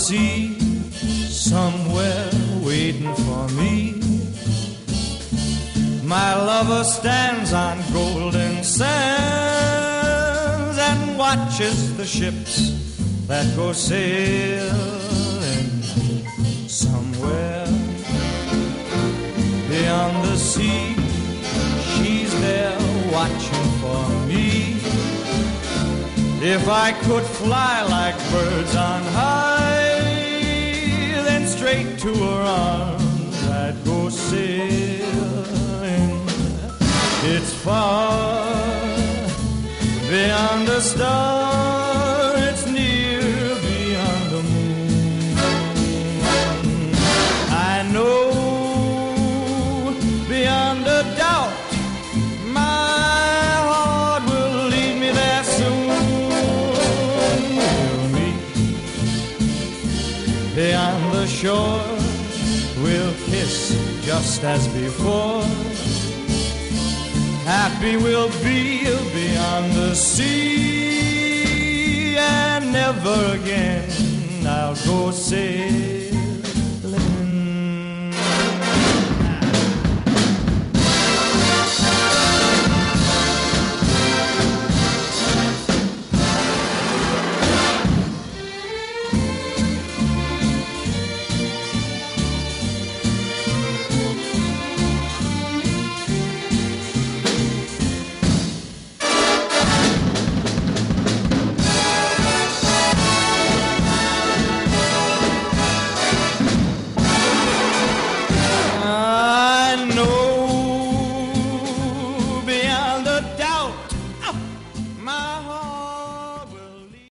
sea, somewhere waiting for me. My lover stands on golden sands and watches the ships that go sailing somewhere beyond the sea. She's there watching for me. If I could fly like birds on high, then straight to her arms I'd go sailing. It's far beyond a star, it's near beyond the moon. I know beyond a doubt my heart will lead me there soon. We'll meet beyond the shore, we'll kiss just as before. Happy we'll be beyond the sea, and never again I'll go sailing. My